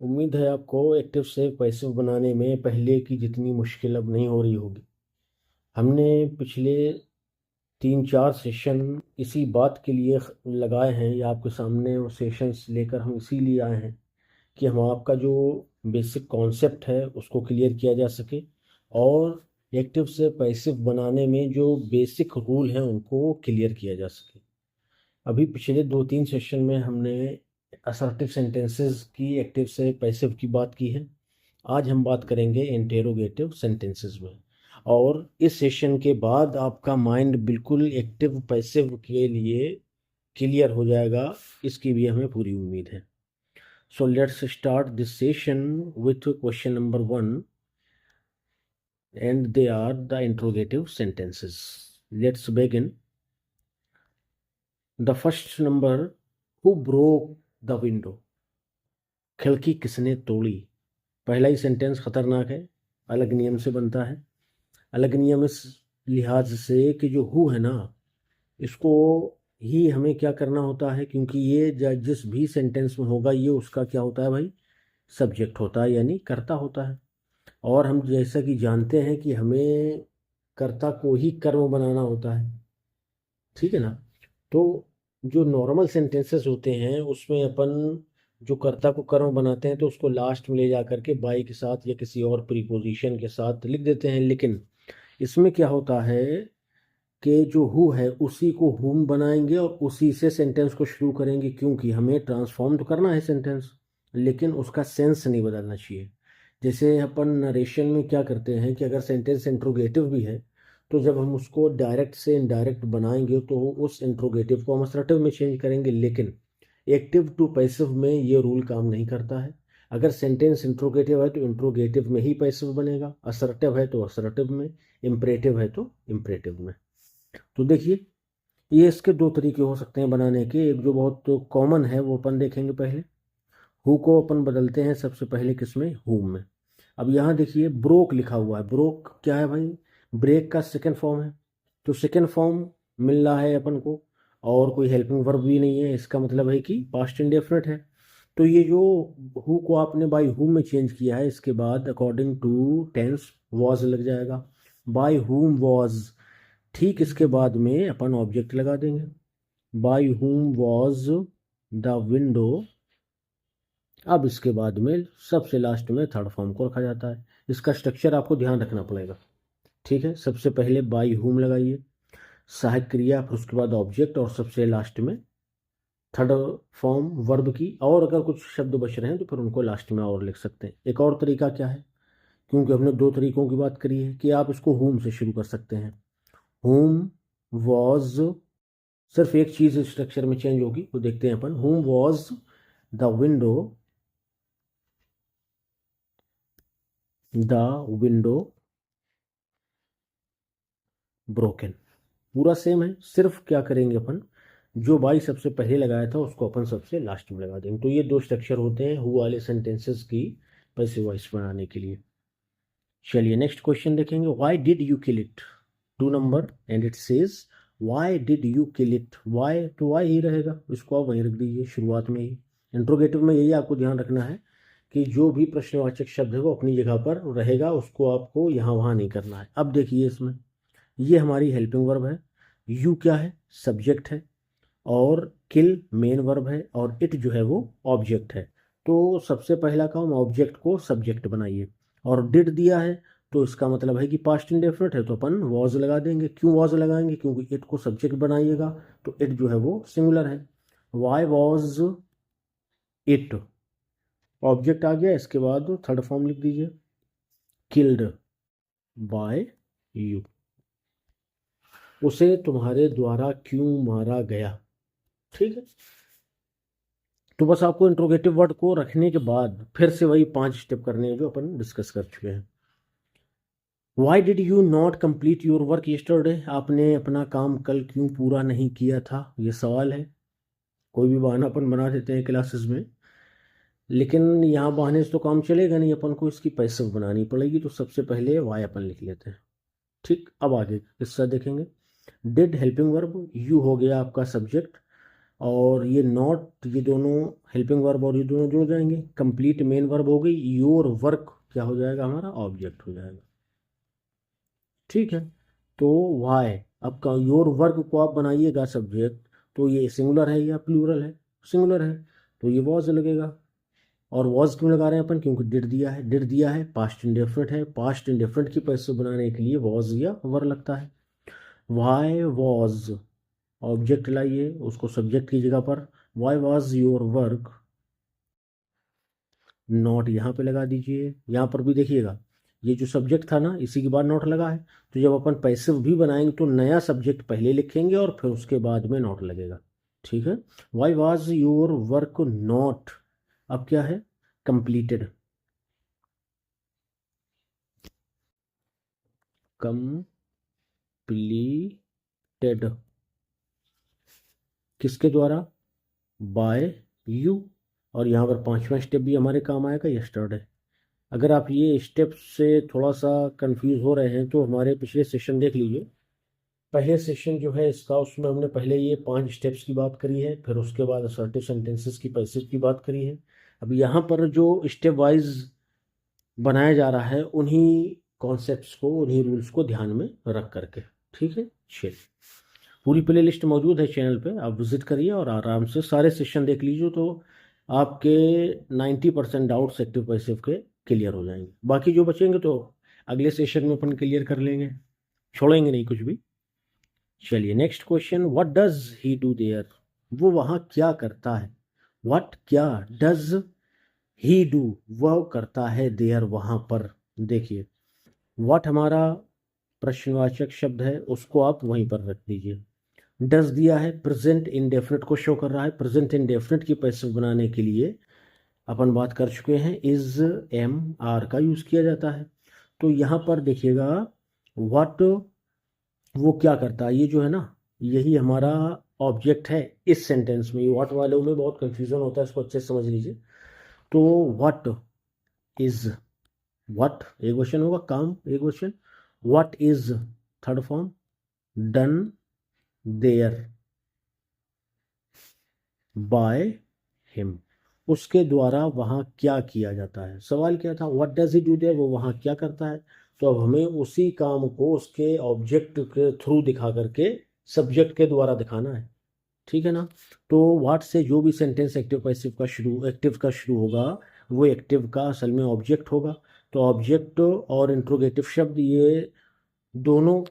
उम्मीद है आपको एक्टिव से पैसिव बनाने में पहले की जितनी मुश्किल अब नहीं हो रही होगी। हमने पिछले 3-4 सेशन इसी बात के लिए लगाए हैं या आपके सामने वो सेशंस लेकर हम इसीलिए आए हैं कि हम आपका जो बेसिक कॉन्सेप्ट है उसको क्लियर किया जा सके और एक्टिव से पैसिव बनाने में जो बेसिक रूल हैं उनको क्लियर किया जा सके। अभी पिछले 2-3 सेशन में हमने असर्टिव सेंटेंसेस की एक्टिव से पैसिव की बात की है। आज हम बात करेंगे इंटेरोगेटिव सेंटेंसेस में, और इस सेशन के बाद आपका माइंड बिल्कुल एक्टिव पैसिव के लिए क्लियर हो जाएगा, इसकी भी हमें पूरी उम्मीद है। So let's start this session with question number 1 and they are the interrogative sentences. Let's begin. The first number, who broke the window? खिड़की किसने तोड़ी? पहला ही सेंटेंस खतरनाक है, अलग नियम से बनता है। अलग नियम इस लिहाज से कि जो हु है ना, इसको ही हमें क्या करना होता है, क्योंकि ये जिस भी सेंटेंस में होगा ये उसका क्या होता है भाई, सब्जेक्ट होता है, यानी कर्ता होता है। और हम जैसा कि जानते हैं कि हमें कर्ता को ही कर्म बनाना होता है, ठीक है ना। तो जो नॉर्मल सेंटेंसेस होते हैं उसमें अपन जो कर्ता को कर्म बनाते हैं तो उसको लास्ट में ले जा करके बाई के साथ या किसी और प्रीपोजिशन के साथ लिख देते हैं। लेकिन इसमें क्या होता है कि जो हु है उसी को हुम बनाएंगे और उसी से सेंटेंस को शुरू करेंगे, क्योंकि हमें ट्रांसफॉर्म तो करना है सेंटेंस, लेकिन उसका सेंस नहीं बदलना चाहिए। जैसे अपन नरेशन में क्या करते हैं कि अगर सेंटेंस इंट्रोगेटिव भी है तो जब हम उसको डायरेक्ट से इनडायरेक्ट बनाएंगे तो उस इंट्रोगेटिव को हम असर्टिव में चेंज करेंगे। लेकिन एक्टिव टू पैसिव में ये रूल काम नहीं करता है। अगर सेंटेंस इंट्रोगेटिव है तो इंट्रोगेटिव में ही पैसिव बनेगा, असर्टिव है तो असर्टिव में, इम्परेटिव है तो इम्परेटिव में। तो देखिए, ये इसके दो तरीके हो सकते हैं बनाने के। एक जो बहुत कॉमन है वो अपन देखेंगे पहले। हु को अपन बदलते हैं सबसे पहले किसमें, हुम में। अब यहाँ देखिए ब्रोक लिखा हुआ है। ब्रोक क्या है भाई, ब्रेक का सेकेंड फॉर्म है। तो सेकेंड फॉर्म मिल रहा है अपन को और कोई हेल्पिंग वर्ब भी नहीं है, इसका मतलब है कि पास्ट इंडेफिनिट है। तो ये जो हु को आपने बाई हुम में चेंज किया है, इसके बाद अकॉर्डिंग टू टेंस वॉज लग जाएगा। बाई हुम वॉज, ठीक इसके बाद में अपन ऑब्जेक्ट लगा देंगे। बाई हुम वॉज द विंडो। अब इसके बाद में सबसे लास्ट में थर्ड फॉर्म को रखा जाता है। इसका स्ट्रक्चर आपको ध्यान रखना पड़ेगा, ठीक है। सबसे पहले बाई हुम लगाइए, सहायक क्रिया, फिर उसके बाद ऑब्जेक्ट, और सबसे लास्ट में थर्ड फॉर्म वर्ब की। और अगर कुछ शब्द बच रहे हैं तो फिर उनको लास्ट में और लिख सकते हैं। एक और तरीका क्या है, क्योंकि हमने दो तरीकों की बात करी है, कि आप इसको होम से शुरू कर सकते हैं। होम वॉज, सिर्फ एक चीज़ स्ट्रक्चर में चेंज होगी, वो देखते हैं अपन। Home was the window, the window broken. पूरा सेम है, सिर्फ क्या करेंगे अपन, जो बाई सबसे पहले लगाया था उसको अपन सबसे लास्ट में लगा देंगे। तो ये दो स्ट्रक्चर होते हैं हु वाले सेंटेंसेस की पैसिव वॉइस बनाने के लिए। चलिए नेक्स्ट क्वेश्चन देखेंगे। Why did you kill it, 2 number, and it says why did you kill it. Why तो वाई ही रहेगा, इसको आप वहीं रख दीजिए शुरुआत में ही। इंट्रोगेटिव में यही आपको ध्यान रखना है कि जो भी प्रश्नवाचक शब्द है वो अपनी जगह पर रहेगा, उसको आपको यहाँ वहाँ नहीं करना है। अब देखिए इसमें ये हमारी हेल्पिंग वर्ब है, यू क्या है, सब्जेक्ट है, और किल मेन वर्ब है, और इट जो है वो ऑब्जेक्ट है। तो सबसे पहला काम, ऑब्जेक्ट को सब्जेक्ट बनाइए। और डिड दिया है तो इसका मतलब है कि पास्ट इंडेफिनिट है, तो अपन वॉज लगा देंगे। क्यों वॉज लगाएंगे, क्योंकि इट को सब्जेक्ट बनाइएगा तो इट जो है वो सिंगुलर है। वाई वॉज इट, ऑब्जेक्ट आ गया। इसके बाद थर्ड फॉर्म लिख दीजिए, किल्ड बाय यू, उसे तुम्हारे द्वारा क्यों मारा गया, ठीक है। तो बस आपको इंट्रोगेटिव वर्ड को रखने के बाद फिर से वही 5 स्टेप करने हैं जो अपन डिस्कस कर चुके हैं। Why did you not complete your work yesterday, आपने अपना काम कल क्यों पूरा नहीं किया था, ये सवाल है। कोई भी बहाना अपन बना देते हैं क्लासेस में, लेकिन यहाँ बहाने से तो काम चलेगा नहीं, अपन को इसकी पैसिव बनानी पड़ेगी। तो सबसे पहले वाई अपन लिख लेते हैं, ठीक। अब आगे किस्सा देखेंगे। डिड हेल्पिंग वर्ब, यू हो गया आपका सब्जेक्ट, और ये नॉट, ये दोनों हेल्पिंग वर्ब और ये दोनों जुड़ जाएंगे, कंप्लीट मेन वर्ब हो गई, योर वर्क क्या हो जाएगा हमारा, ऑब्जेक्ट हो जाएगा। ठीक है, तो वाई, अब का योर वर्क को आप बनाइएगा सब्जेक्ट, तो ये सिंगुलर है या प्लूरल है, सिंगुलर है, तो ये वॉज लगेगा। और वॉज क्यों लगा रहे हैं अपन, क्योंकि डिड दिया है, डिड दिया है, पास्ट इंडेफिनिट है, पास्ट इंडेफिनिट की पैसिव बनाने के लिए वॉज या वर लगता है। वाई वॉज, ऑब्जेक्ट लाइए उसको सब्जेक्ट की जगह पर, why was your work, not यहाँ पे लगा दीजिए। यहाँ पर भी देखिएगा, ये जो सब्जेक्ट था ना इसी के बाद नॉट लगा है, तो जब अपन पैसिव भी बनाएंगे तो नया सब्जेक्ट पहले लिखेंगे और फिर उसके बाद में नॉट लगेगा। ठीक है, why was your work not, अब क्या है, कंप्लीटेड, कंप्लीटेड किसके द्वारा, बाय यू। और यहाँ पर पांचवा स्टेप भी हमारे काम आएगा, यस्टरडे। अगर आप ये स्टेप से थोड़ा सा कंफ्यूज हो रहे हैं तो हमारे पिछले सेशन देख लीजिए। पहले सेशन जो है इसका, उसमें हमने पहले ये 5 स्टेप्स की बात करी है, फिर उसके बाद असर्टिव सेंटेंसेस की पैसिव की बात करी है। अब यहाँ पर जो स्टेप वाइज बनाया जा रहा है उन्हीं कॉन्सेप्ट्स को, उन्हीं रूल्स को ध्यान में रख करके। ठीक है, चलिए, पूरी प्ले लिस्ट मौजूद है चैनल पे, आप विजिट करिए और आराम से सारे सेशन देख लीजिए, तो आपके 90% डाउट्स एक्टिव पैसिव के क्लियर हो जाएंगे। बाकी जो बचेंगे तो अगले सेशन में अपन क्लियर कर लेंगे, छोड़ेंगे नहीं कुछ भी। चलिए next question, what does he do their, वो वहाँ क्या करता है, व्हाट क्या, डज ही डू वह करता है, देयर वहाँ पर। देखिए व्हाट हमारा प्रश्नवाचक शब्द है, उसको आप वहीं पर रख दीजिए। डज दिया है, प्रेजेंट इंडेफिनिट को शो कर रहा है, प्रेजेंट इंडेफिनिट की पैसिव बनाने के लिए अपन बात कर चुके हैं, इज एम आर का यूज किया जाता है। तो यहाँ पर देखिएगा व्हाट, वो क्या करता है, ये जो है ना यही हमारा ऑब्जेक्ट है इस सेंटेंस में। ये व्हाट वालों में बहुत कंफ्यूजन होता है, इसको अच्छे से समझ लीजिए। तो व्हाट इज, व्हाट एक क्वेश्चन होगा, काम एक question, what is third form, done there by him, उसके द्वारा वहाँ क्या किया जाता है। सवाल क्या था, what does he do their, वो वहाँ क्या करता है। तो अब हमें उसी काम को उसके ऑब्जेक्ट के थ्रू दिखा करके सब्जेक्ट के द्वारा दिखाना है। ठीक है ना, तो व्हाट से जो भी सेंटेंस एक्टिव पैसिव का शुरू, एक्टिव का शुरू होगा वो एक्टिव का असल में ऑब्जेक्ट होगा। तो ऑब्जेक्ट और इंट्रोगेटिव शब्द ये दोनों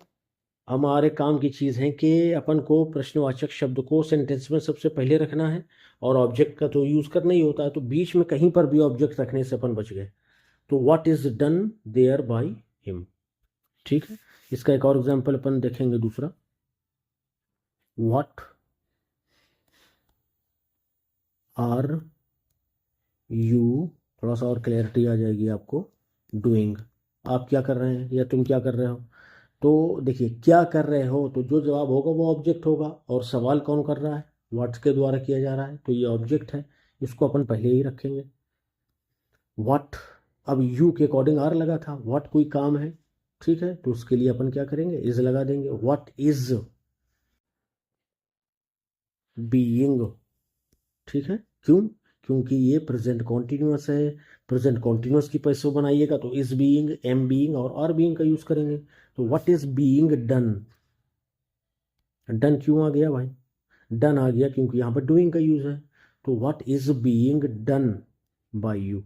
हमारे काम की चीज़ है कि अपन को प्रश्नवाचक शब्द को सेंटेंस में सबसे पहले रखना है, और ऑब्जेक्ट का तो यूज़ करना ही होता है, तो बीच में कहीं पर भी ऑब्जेक्ट रखने से अपन बच गए। तो what is done there by him. ठीक है, इसका एक और एग्जांपल अपन देखेंगे दूसरा, व्हाट आर यू, थोड़ा सा और क्लैरिटी आ जाएगी आपको, डूइंग, आप क्या कर रहे हैं या तुम क्या कर रहे हो। तो देखिए क्या कर रहे हो, तो जो जवाब होगा वो ऑब्जेक्ट होगा, और सवाल कौन कर रहा है, व्हाट के द्वारा किया जा रहा है, तो ये ऑब्जेक्ट है, इसको अपन पहले ही रखेंगे। व्हाट, अब यू के अकॉर्डिंग आर लगा था, व्हाट कोई काम है, ठीक है, तो उसके लिए अपन क्या करेंगे, इज लगा देंगे। व्हाट इज बीइंग, ठीक है, क्यों, क्योंकि ये प्रेजेंट कॉन्टिन्यूअस है, प्रेजेंट कॉन्टिन्यूअस की पैसिव बनाइएगा तो इज बीइंग, एम बीइंग और आर बीइंग का यूज करेंगे। तो what is being done, done क्यों आ गया भाई, डन आ गया क्योंकि यहाँ पर डूइंग का यूज है। तो what is being done by you,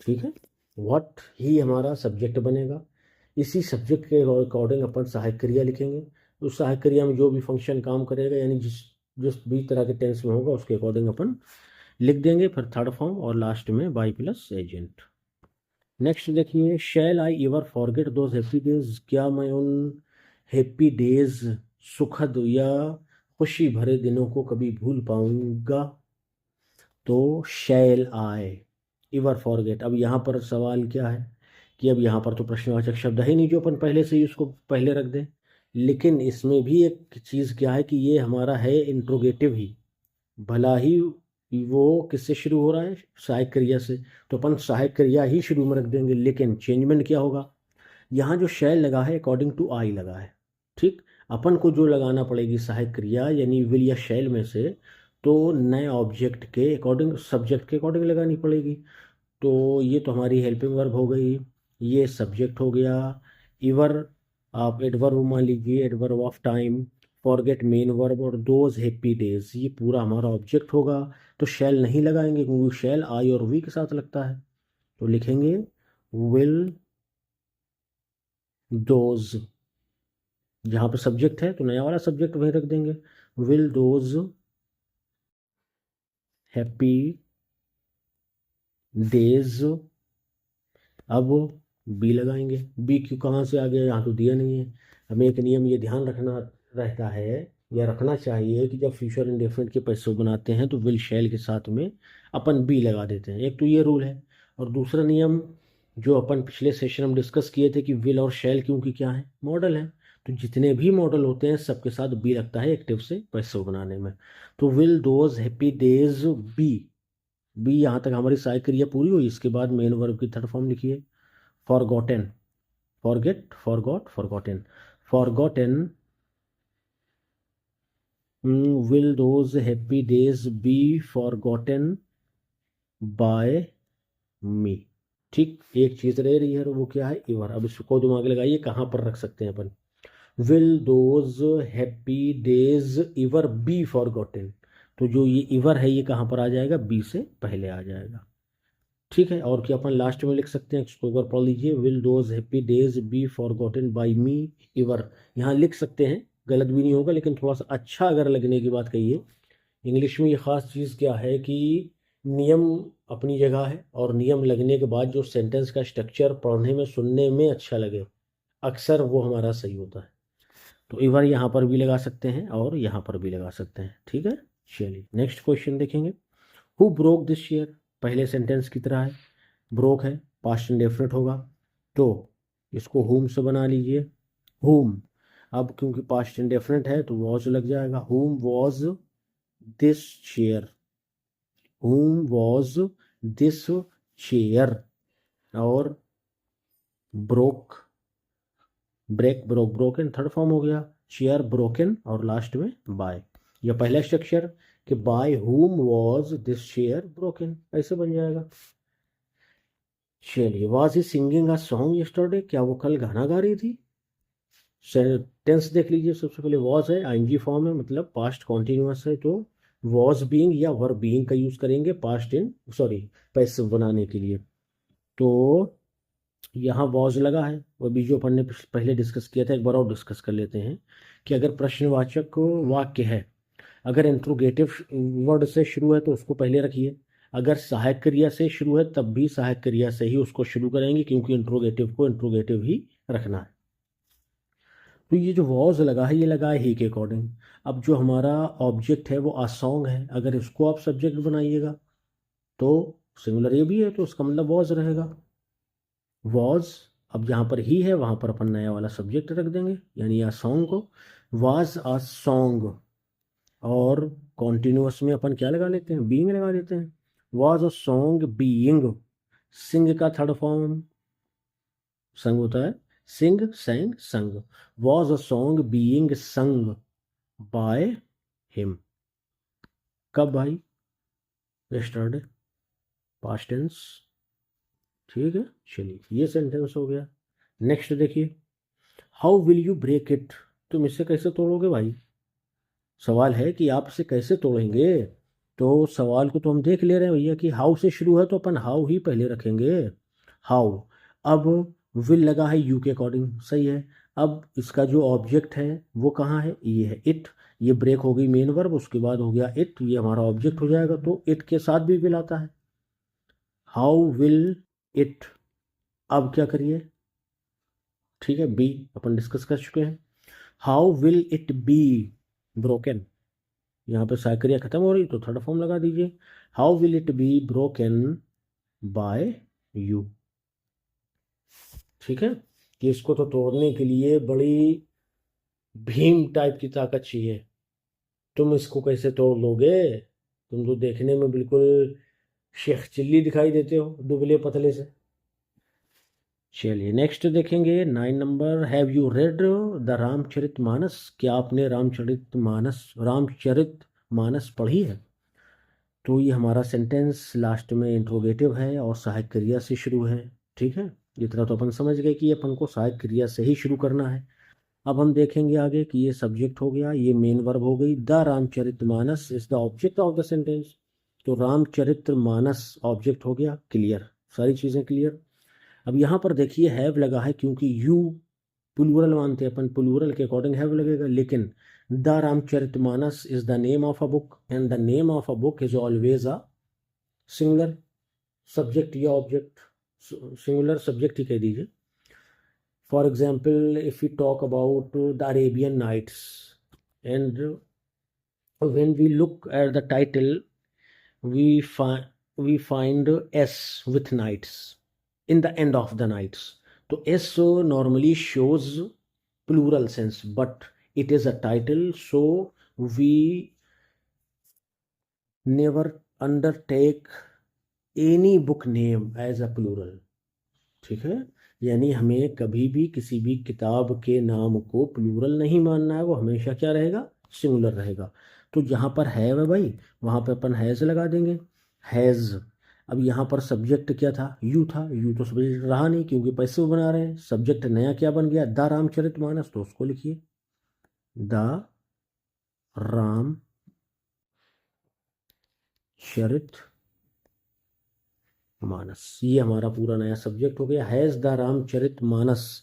ठीक है, व्हाट ही हमारा सब्जेक्ट बनेगा। इसी सब्जेक्ट के अकॉर्डिंग अपन सहायक क्रिया लिखेंगे, उस सहायक क्रिया में जो भी फंक्शन काम करेगा, यानी जिस जिस भी तरह के टेंस में होगा उसके अकॉर्डिंग अपन लिख देंगे, फिर थर्ड फॉर्म और लास्ट में बाई प्लस एजेंट। नेक्स्ट देखिए, shall I ever forget those happy days, क्या मैं उन हैप्पी डेज, सुखद या खुशी भरे दिनों को कभी भूल पाऊंगा। तो शैल आई एवर फॉरगेट, अब यहाँ पर सवाल क्या है कि अब यहाँ पर तो प्रश्नवाचक शब्द है ही नहीं जो अपन पहले से ही उसको पहले रख दें, लेकिन इसमें भी एक चीज़ क्या है कि ये हमारा है इंट्रोगेटिव ही, भला ही वो किससे शुरू हो रहा है, सहायक क्रिया से, तो अपन सहायक क्रिया ही शुरू में रख देंगे, लेकिन चेंजमेंट क्या होगा, यहाँ जो शैल लगा है अकॉर्डिंग टू आई लगा है। ठीक, अपन को जो लगाना पड़ेगी सहायक क्रिया यानी विल या शैल में से, तो नए ऑब्जेक्ट के अकॉर्डिंग, सब्जेक्ट के अकॉर्डिंग लगानी पड़ेगी। तो ये तो हमारी हेल्पिंग वर्ब हो गई, ये सब्जेक्ट हो गया। इवर आप एडवर्ब मान लीजिए, adverb of time, forget main verb, और दोज हैप्पी डेज ये पूरा हमारा ऑब्जेक्ट होगा। तो शैल नहीं लगाएंगे क्योंकि शैल आई और वी के साथ लगता है। तो लिखेंगे विल दोज, जहाँ पे सब्जेक्ट है तो नया वाला सब्जेक्ट वहीं रख देंगे, विल दोज हैप्पी डेज। अब बी लगाएंगे, बी क्यों कहाँ से आ गया, यहाँ तो दिया नहीं है। हमें एक नियम ये ध्यान रखना रहता है या रखना चाहिए कि जब फ्यूचर इंडेफिनिट के पैसे बनाते हैं तो विल शैल के साथ में अपन बी लगा देते हैं। एक तो ये रूल है, और दूसरा नियम जो अपन पिछले सेशन में डिस्कस किए थे कि विल और शैल क्योंकि क्या है, मॉडल है। तो जितने भी मॉडल होते हैं सबके साथ बी लगता है एक्टिव से पैसे बनाने में। तो will those happy days be, be यहाँ तक हमारी सहायक क्रिया पूरी हुई। इसके बाद मेन वर्ब की थर्ड फॉर्म लिखिए, forgotten, forget, forgot, forgotten, forgotten, will those happy days be forgotten by me। ठीक, एक चीज रह रही है, वो क्या है, इवर। अब इसको दिमाग लगाइए कहाँ पर रख सकते हैं अपन। Will those happy days ever be forgotten, तो जो ये इवर है ये कहाँ पर आ जाएगा, बी से पहले आ जाएगा। ठीक है, और क्या अपन लास्ट में लिख सकते हैं, इसको एक बार पढ़ लीजिए, will those happy days be forgotten by me ever. यहाँ लिख सकते हैं, गलत भी नहीं होगा, लेकिन थोड़ा सा अच्छा अगर लगने की बात कहिए। इंग्लिश में ये खास चीज़ क्या है कि नियम अपनी जगह है, और नियम लगने के बाद जो सेंटेंस का स्ट्रक्चर पढ़ने में सुनने में अच्छा लगे अक्सर वो हमारा सही होता है। तो इवर यहाँ पर भी लगा सकते हैं और यहाँ पर भी लगा सकते हैं। ठीक है, चलिए नेक्स्ट क्वेश्चन देखेंगे। हु ब्रोक दिस चेयर, पहले सेंटेंस की तरह है, ब्रोक है, पास्ट इंडेफिनिट होगा, तो इसको हुम से बना लीजिए, हुम। अब क्योंकि पास्ट इंडेफिनिट है तो वॉज लग जाएगा, whom was this chair, whom was this chair. और broke, break, broke, broken third form हो गया, चेयर ब्रोकन, और लास्ट में बाय। यह पहला स्ट्रक्चर कि by whom was this chair broken, ऐसे बन जाएगा। चलिए, was he singing a song yesterday, क्या वो कल गाना गा रही थी। टेंस देख लीजिए, सबसे पहले वॉज है, आईएनजी फॉर्म है, मतलब पास्ट कॉन्टिन्यूअस है, तो वॉज बीइंग या वर बीइंग का यूज करेंगे पास्ट इन सॉरी पैसिव बनाने के लिए। तो यहाँ वॉज लगा है, वो भी जो अपन ने पहले डिस्कस किया था, एक बार और डिस्कस कर लेते हैं कि अगर प्रश्नवाचक वाक्य है, अगर इंट्रोगेटिव वर्ड से शुरू है तो उसको पहले रखिए, अगर सहायक क्रिया से शुरू है तब भी सहायक क्रिया से ही उसको शुरू करेंगे, क्योंकि इंट्रोगेटिव को इंट्रोगेटिव ही रखना है। तो ये जो वॉज लगा है ये लगा है ही के अकॉर्डिंग। अब जो हमारा ऑब्जेक्ट है वो आ सॉन्ग है, अगर इसको आप सब्जेक्ट बनाइएगा तो सिंगुलर ये भी है तो उसका मतलब वॉज रहेगा, वॉज। अब जहाँ पर ही है वहाँ पर अपन नया वाला सब्जेक्ट रख देंगे, यानी आ सॉन्ग को वाज आ सॉन्ग। और कॉन्टिन्यूअस में अपन क्या लगा लेते हैं, बीइंग लगा देते हैं, वाज अ सॉन्ग बीइंग। सिंग का थर्ड फॉर्म संग होता है, सिंग, सैंग, संग। Was a song being sung by him, कब भाई, यस्टरडे, पास्ट टेंस। ठीक है, चलिए ये सेंटेंस हो गया। नेक्स्ट देखिए, how will you break it, तुम इसे कैसे तोड़ोगे भाई। सवाल है कि आप इसे कैसे तोड़ेंगे, तो सवाल को तो हम देख ले रहे हैं भैया कि हाउ से शुरू है तो अपन हाउ ही पहले रखेंगे, हाउ। अब विल लगा है यू के अकॉर्डिंग, सही है। अब इसका जो ऑब्जेक्ट है वो कहाँ है, ये है इट। ये ब्रेक हो गई मेन वर्ब, उसके बाद हो गया इट, ये हमारा ऑब्जेक्ट हो जाएगा, तो इट के साथ भी विल आता है। हाउ विल इट, अब क्या करिए, ठीक है, बी अपन डिस्कस कर चुके हैं। How will it be broken, यहाँ पे साइक्रिया खत्म हो रही तो थर्ड फॉर्म लगा दीजिए, how will it be broken by you. ठीक है, कि इसको तो तोड़ने के लिए बड़ी भीम टाइप की ताकत चाहिए, तुम इसको कैसे तोड़ लोगे, तुम तो देखने में बिल्कुल शेख चिल्ली दिखाई देते हो दुबले पतले से। चलिए नेक्स्ट देखेंगे 9 number, have you read the Ramcharitmanas? क्या आपने रामचरितमानस पढ़ी है? तो ये हमारा सेंटेंस लास्ट में इंट्रोगेटिव है और सहायक क्रिया से शुरू है। ठीक है, इतना तो अपन समझ गए कि अपन को सहायक क्रिया से ही शुरू करना है। अब हम देखेंगे आगे कि ये सब्जेक्ट हो गया, ये मेन वर्ब हो गई। The Ramcharitmanas is the object of the sentence. तो रामचरितमानस ऑब्जेक्ट हो गया, क्लियर, सारी चीज़ें क्लियर। अब यहाँ पर देखिए हैव लगा है, क्योंकि यू प्लूरल मानते हैं अपन, प्लूरल के अकॉर्डिंग हैव लगेगा। लेकिन the Ramcharitmanas is the name of a book and the name of a book is always a singular subject या ऑब्जेक्ट, सिंगुलर सब्जेक्ट ही कह दीजिए। For example if you talk about the Arabian Nights and when we look at the title we find s with nights in the end of the nights. तो s normally shows plural sense, but it is a title, so we never undertake any book name as a plural. ठीक है, यानी हमें कभी भी किसी भी किताब के नाम को प्लूरल नहीं मानना है, वो हमेशा क्या रहेगा, सिंगुलर रहेगा। तो जहाँ पर है भाई वहाँ पे अपन हैज़ लगा देंगे, हैज़। अब यहाँ पर सब्जेक्ट क्या था, यू था, यू तो सब्जेक्ट रहा नहीं क्योंकि पैसिव बना रहे हैं। सब्जेक्ट नया क्या बन गया, द रामचरितमानस, तो उसको लिखिए द रामचरितमानस। ये हमारा पूरा नया सब्जेक्ट हो गया, has the Ramcharitmanas,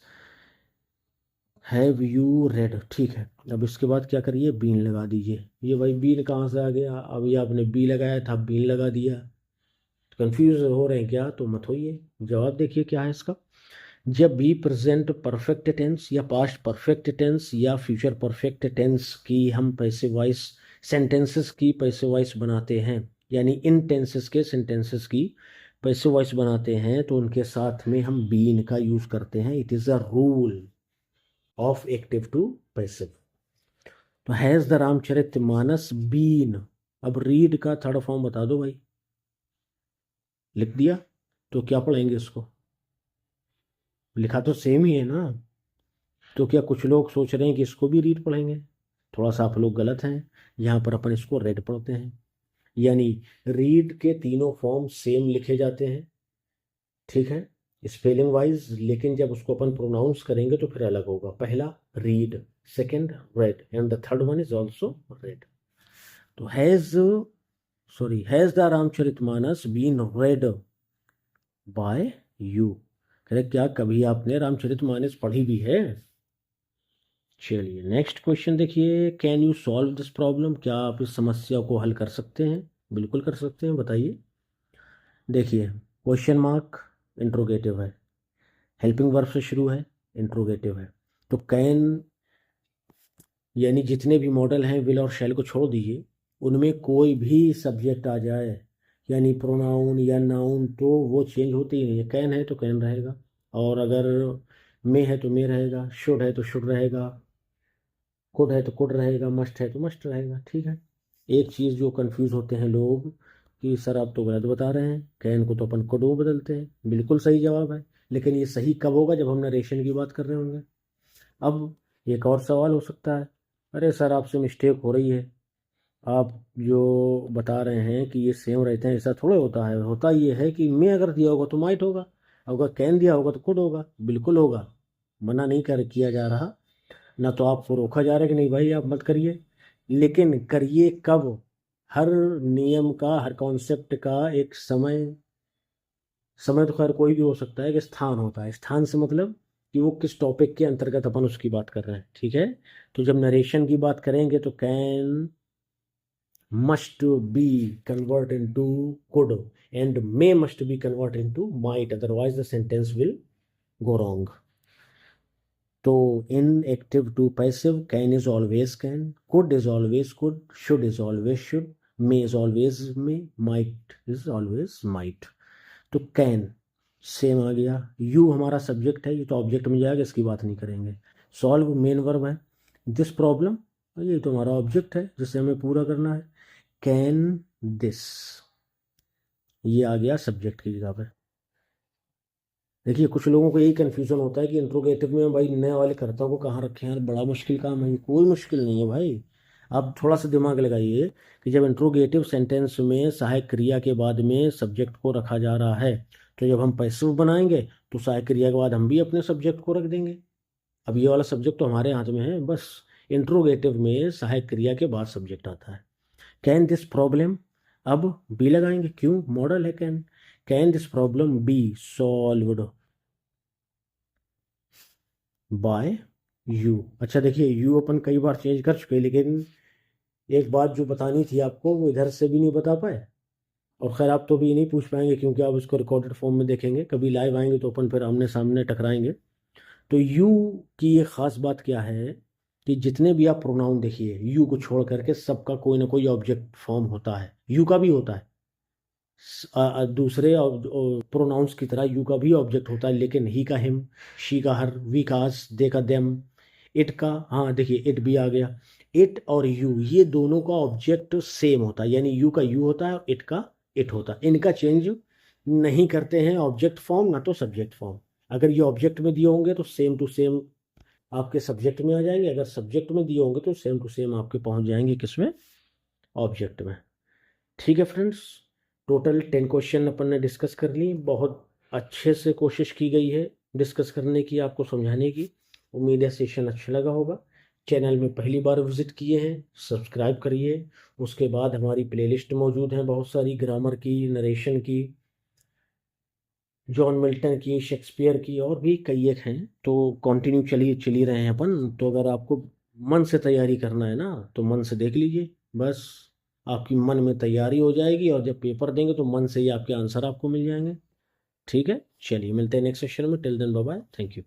have you read. ठीक है, अब इसके बाद क्या करिए, बीन लगा दीजिए। ये भाई बीन कहाँ से आ गया, अब ये आपने बी लगाया था, बीन लगा दिया। कंफ्यूज हो रहे हैं क्या, तो मत होइए। जवाब देखिए क्या है इसका। जब भी प्रेजेंट परफेक्ट टेंस या पास्ट परफेक्ट टेंस या फ्यूचर परफेक्ट टेंस की हम पैसिव वॉइस सेंटेंसेस की पैसिव वॉइस बनाते हैं, यानी इन टेंसेस के सेंटेंसेस की पैसिव वॉइस बनाते हैं, तो उनके साथ में हम बीन का यूज करते हैं। It is a rule of active to passive. तो हैज द रामचरितमानस बीन, अब रीड का थर्ड फॉर्म बता दो भाई, लिख दिया, तो क्या पढ़ेंगे इसको, लिखा तो सेम ही है ना। तो क्या कुछ लोग सोच रहे हैं कि इसको भी रीड पढ़ेंगे, थोड़ा सा आप लोग गलत हैं। यहाँ पर अपन इसको रेड पढ़ते हैं, यानी रीड के तीनों फॉर्म सेम लिखे जाते हैं, ठीक है, स्पेलिंग वाइज। लेकिन जब उसको अपन प्रोनाउंस करेंगे तो फिर अलग होगा। पहला read, second read and the third one is also read. तो has the Ramcharitmanas been read by you? कह क्या कभी आपने रामचरितमानस पढ़ी भी है? चलिए नेक्स्ट क्वेश्चन देखिए, can you solve this problem? क्या आप इस समस्या को हल कर सकते हैं? बिल्कुल कर सकते हैं, बताइए। देखिए क्वेश्चन मार्क इंट्रोगेटिव है, हेल्पिंग वर्ब से शुरू है, इंट्रोगेटिव है। तो कैन यानी जितने भी मॉडल हैं विल और शैल को छोड़ दीजिए, उनमें कोई भी सब्जेक्ट आ जाए यानी प्रोनाउन या नाउन, तो वो चेंज होती ही नहीं है। कैन है तो कैन रहेगा, और अगर मे है तो मे रहेगा, शुड है तो शुड रहेगा, कुड है तो कुड रहेगा, मस्ट है तो मस्ट रहेगा। ठीक है, एक चीज़ जो कंफ्यूज होते हैं लोग कि सर आप तो गलत बता रहे हैं, कैन को तो अपन कुड में बदलते हैं। बिल्कुल सही जवाब है, लेकिन ये सही कब होगा, जब हम नरेशन की बात कर रहे होंगे। अब एक और सवाल हो सकता है, अरे सर आपसे मिस्टेक हो रही है, आप जो बता रहे हैं कि ये सेम रहते हैं, ऐसा थोड़ा होता है। होता ये है कि मैं अगर दिया होगा तो माइट होगा, अगर कैन दिया होगा तो कुड होगा। बिल्कुल होगा, मना नहीं कर किया जा रहा, ना तो आपको रोका जा रहा है कि नहीं भाई आप मत करिए, लेकिन करिए कब। हर नियम का, हर कॉन्सेप्ट का एक समय, समय तो खैर कोई भी हो सकता है, कि स्थान होता है। स्थान से मतलब कि वो किस टॉपिक के अंतर्गत अपन उसकी बात कर रहे हैं। ठीक है, तो जब नरेशन की बात करेंगे तो can must be convert into could and may must be convert into might, otherwise the sentence will go wrong. तो in active to passive, can is always can, could is always could, should is always should, may is always may, might is always might. तो can same आ गया, you हमारा subject है, ये तो object में जाएगा, इसकी बात नहीं करेंगे। सॉल्व मेन वर्ब है, दिस प्रॉब्लम ये तो हमारा ऑब्जेक्ट है जिसे हमें पूरा करना है। कैन दिस, ये आ गया सब्जेक्ट की जगह पे। देखिए कुछ लोगों को यही कन्फ्यूजन होता है कि इंट्रोगेटिव में भाई नए वाले कर्ता को कहाँ रखें यार, बड़ा मुश्किल काम है। कोई मुश्किल नहीं है भाई, आप थोड़ा सा दिमाग लगाइए कि जब इंट्रोगेटिव सेंटेंस में सहायक क्रिया के बाद में सब्जेक्ट को रखा जा रहा है, तो जब हम पैसिव बनाएंगे तो सहायक क्रिया के बाद हम भी अपने सब्जेक्ट को रख देंगे। अब ये वाला सब्जेक्ट तो हमारे हाथ में है बस। इंट्रोगेटिव में सहायक क्रिया के बाद सब्जेक्ट आता है। कैन दिस प्रॉब्लम, अब बी लगाएंगे, क्यों, मॉडल है can. Can this problem be solved by you. अच्छा देखिए यू अपन कई बार चेंज कर चुके हैं, लेकिन एक बात जो बतानी थी आपको वो इधर से भी नहीं बता पाए। और खैर आप तो भी नहीं पूछ पाएंगे क्योंकि आप इसको रिकॉर्डेड फॉर्म में देखेंगे, कभी लाइव आएंगे तो अपन फिर आमने सामने टकराएंगे। तो यू की ये खास बात क्या है कि जितने भी आप प्रोनाउन देखिए यू को छोड़ करके सबका कोई ना कोई ऑब्जेक्ट फॉर्म होता है, यू का भी होता है। दूसरे प्रोनाउंस की तरह यू का भी ऑब्जेक्ट होता है, लेकिन ही का हिम, शी का हर, वी का अस, दे का देम, इट का, हाँ देखिए इट भी आ गया। इट और यू ये दोनों का ऑब्जेक्ट सेम होता है, यानी यू का यू होता है और इट का इट होता है। इनका चेंज नहीं करते हैं ऑब्जेक्ट फॉर्म ना तो सब्जेक्ट फॉर्म। अगर ये ऑब्जेक्ट में दिए होंगे तो सेम टू सेम आपके सब्जेक्ट में आ जाएंगे, अगर सब्जेक्ट में दिए होंगे तो सेम टू सेम आपके पहुंच जाएंगे किसमें, ऑब्जेक्ट में। ठीक है फ्रेंड्स, टोटल 10 क्वेश्चन अपन ने डिस्कस कर ली। बहुत अच्छे से कोशिश की गई है डिस्कस करने की, आपको समझाने की। उम्मीद है सेशन अच्छा लगा होगा। चैनल में पहली बार विजिट किए हैं सब्सक्राइब करिए। उसके बाद हमारी प्लेलिस्ट मौजूद है बहुत सारी, ग्रामर की, नरेशन की, जॉन मिल्टन की, शेक्सपियर की, और भी कई एक हैं। तो कंटिन्यू चलिए चली रहे हैं अपन। तो अगर आपको मन से तैयारी करना है ना तो मन से देख लीजिए बस, आपकी मन में तैयारी हो जाएगी और जब पेपर देंगे तो मन से ही आपके आंसर आपको मिल जाएंगे। ठीक है, चलिए मिलते हैं नेक्स्ट सेशन में। Till then bye bye, thank you.